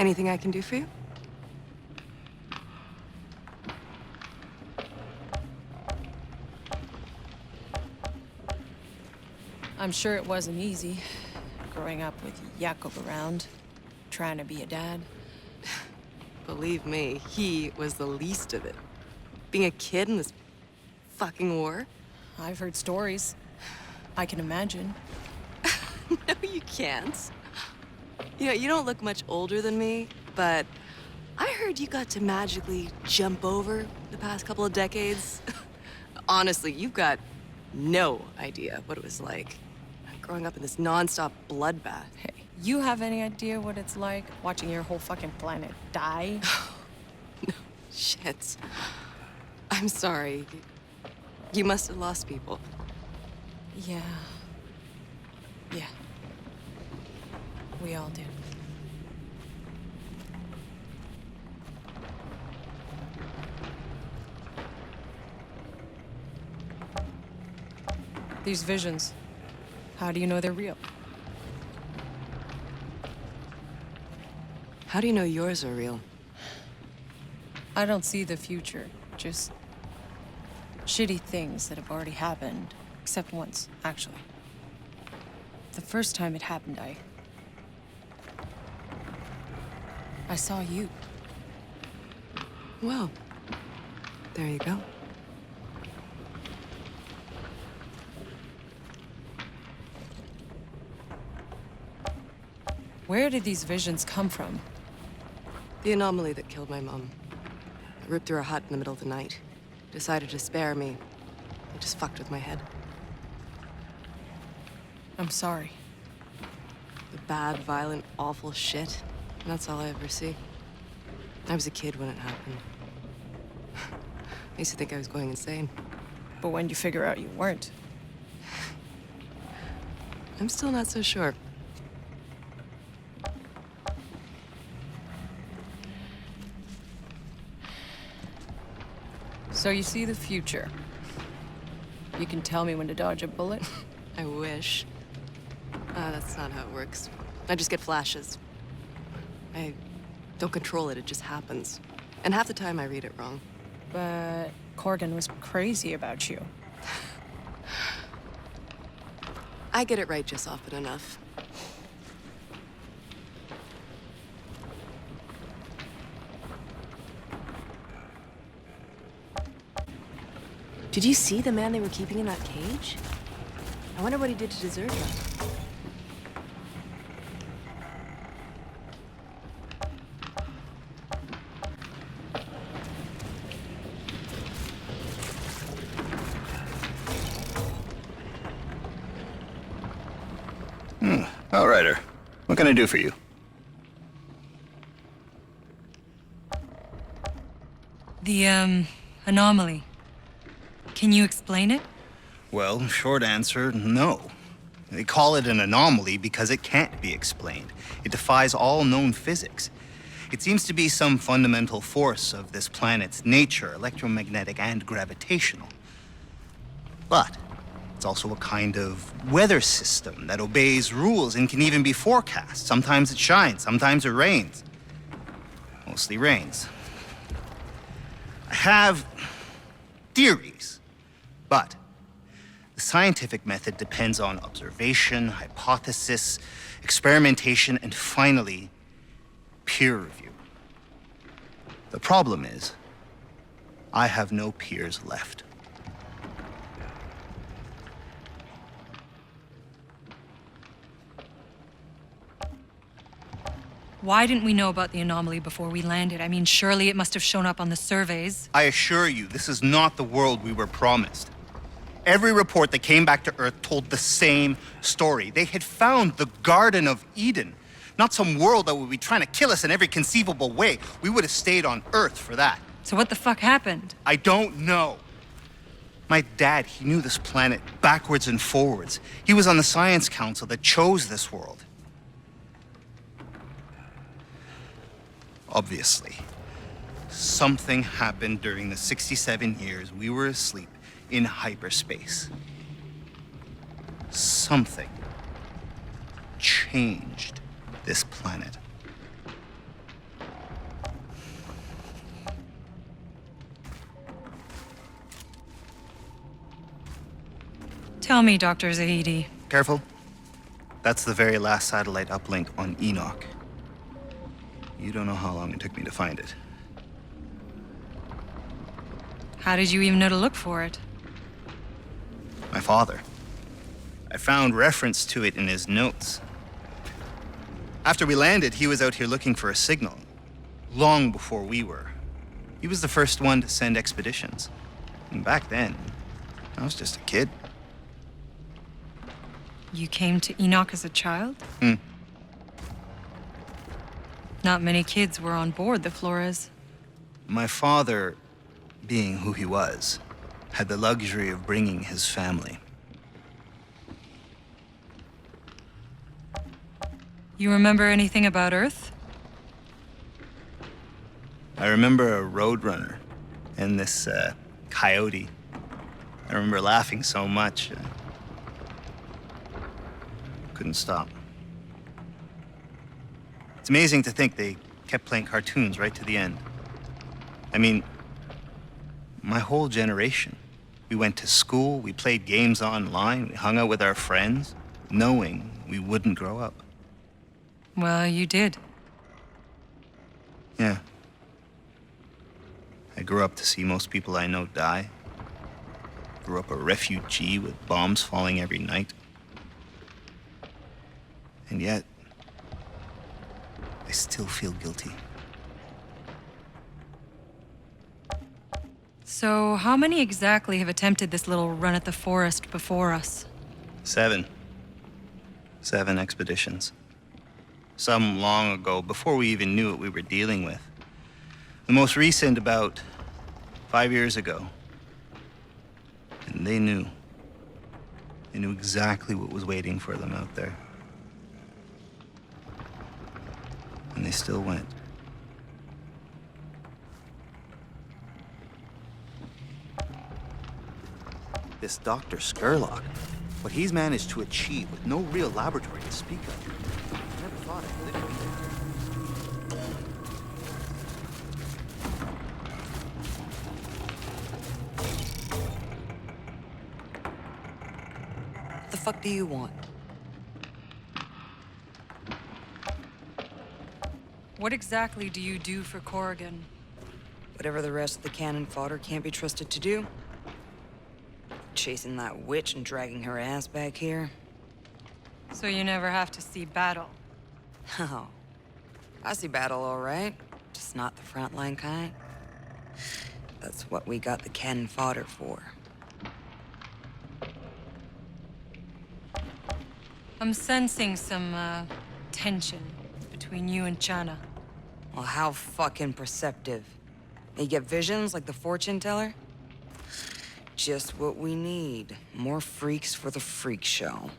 Anything I can do for you? I'm sure it wasn't easy, growing up with Jakob around, trying to be a dad. Believe me, he was the least of it. Being a kid in this fucking war? I've heard stories. I can imagine. No, you can't. You know, you don't look much older than me, but I heard you got to magically jump over the past couple of decades. Honestly, you've got no idea what it was like growing up in this nonstop bloodbath. Hey, you have any idea what it's like watching your whole fucking planet die? No, shit. I'm sorry. You must have lost people. Yeah. Yeah. We all did. These visions, how do you know they're real? How do you know yours are real? I don't see the future, just shitty things that have already happened, except once, actually. The first time it happened, I saw you. Well, there you go. Where did these visions come from? The anomaly that killed my mom. It ripped through her hut in the middle of the night. Decided to spare me. It just fucked with my head. I'm sorry. The bad, violent, awful shit. And that's all I ever see. I was a kid when it happened. I used to think I was going insane. But when you figure out you weren't. I'm still not so sure. So you see the future. You can tell me when to dodge a bullet? I wish. That's not how it works. I just get flashes. I don't control it, it just happens. And half the time I read it wrong. But Corgan was crazy about you. I get it right just often enough. Did you see the man they were keeping in that cage? I wonder what he did to deserve that. Outrider, what can I do for you? The, anomaly. Can you explain it? Well, short answer, no. They call it an anomaly because it can't be explained. It defies all known physics. It seems to be some fundamental force of this planet's nature, electromagnetic and gravitational. But it's also a kind of weather system that obeys rules and can even be forecast. Sometimes it shines, sometimes it rains. Mostly rains. I have theories, but the scientific method depends on observation, hypothesis, experimentation, and finally, peer review. The problem is, I have no peers left. Why didn't we know about the anomaly before we landed? I mean, surely it must have shown up on the surveys. I assure you, this is not the world we were promised. Every report that came back to Earth told the same story. They had found the Garden of Eden, not some world that would be trying to kill us in every conceivable way. We would have stayed on Earth for that. So what the fuck happened? I don't know. My dad, he knew this planet backwards and forwards. He was on the Science Council that chose this world. Obviously, something happened during the 67 years we were asleep in hyperspace. Something changed this planet. Tell me, Dr. Zahidi. Careful. That's the very last satellite uplink on Enoch. You don't know how long it took me to find it. How did you even know to look for it? My father. I found reference to it in his notes. After we landed, he was out here looking for a signal, long before we were. He was the first one to send expeditions. And back then, I was just a kid. You came to Enoch as a child? Not many kids were on board the Flores. My father, being who he was, had the luxury of bringing his family. You remember anything about Earth? I remember a roadrunner and this coyote. I remember laughing so much. Couldn't stop. It's amazing to think they kept playing cartoons right to the end. I mean, my whole generation. We went to school, we played games online, we hung out with our friends, knowing we wouldn't grow up. Well, you did. Yeah. I grew up to see most people I know die. Grew up a refugee with bombs falling every night. And yet, I still feel guilty. So, how many exactly have attempted this little run at the forest before us? 7. 7 expeditions. Some long ago, before we even knew what we were dealing with. The most recent about 5 years ago. And they knew. They knew exactly what was waiting for them out there. And they still went. This Dr. Skurlock, what he's managed to achieve with no real laboratory to speak of. I never thought I'd live What the fuck do you want? What exactly do you do for Corrigan? Whatever the rest of the cannon fodder can't be trusted to do. Chasing that witch and dragging her ass back here. So you never have to see battle. Oh, I see battle all right. Just not the frontline kind. That's what we got the cannon fodder for. I'm sensing some, tension between you and Chana. Well, how fucking perceptive. You get visions like the fortune teller? Just what we need. More freaks for the freak show.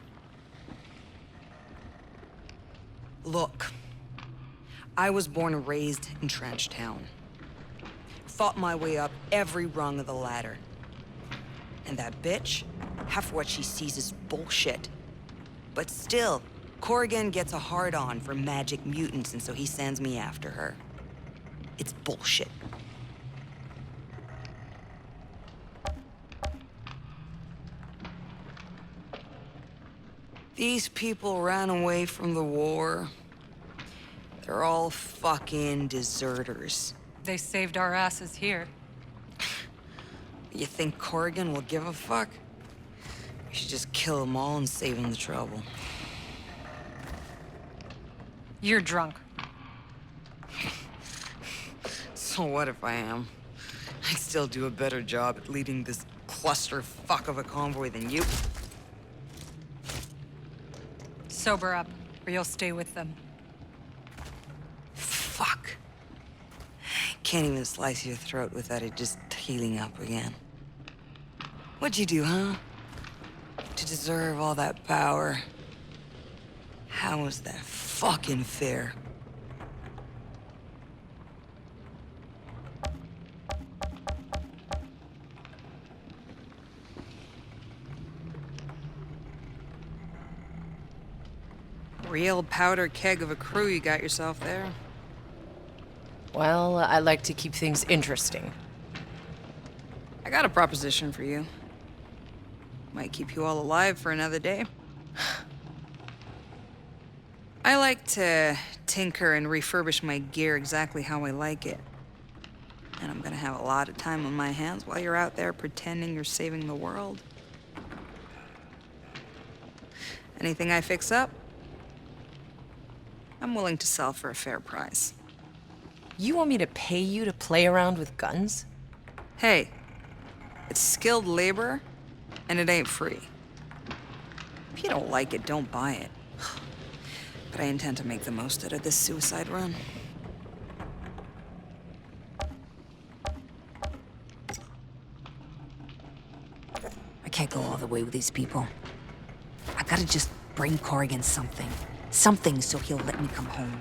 Look, I was born and raised in Trench Town. Fought my way up every rung of the ladder. And that bitch, half of what she sees is bullshit. But still, Corrigan gets a hard-on for magic mutants, and so he sends me after her. It's bullshit. These people ran away from the war. They're all fucking deserters. They saved our asses here. You think Corrigan will give a fuck? We should just kill them all and save him the trouble. You're drunk. So what if I am? I still do a better job at leading this clusterfuck of a convoy than you. Sober up, or you'll stay with them. Fuck. Can't even slice your throat without it just healing up again. What'd you do, huh? To deserve all that power? How was that fucking fair? Real powder keg of a crew you got yourself there. Well, I like to keep things interesting. I got a proposition for you. Might keep you all alive for another day. I like to tinker and refurbish my gear exactly how I like it. And I'm gonna have a lot of time on my hands while you're out there pretending you're saving the world. Anything I fix up, I'm willing to sell for a fair price. You want me to pay you to play around with guns? Hey, it's skilled labor, and it ain't free. If you don't like it, don't buy it. But I intend to make the most out of this suicide run. I can't go all the way with these people. I gotta just bring Corrigan something. Something so he'll let me come home.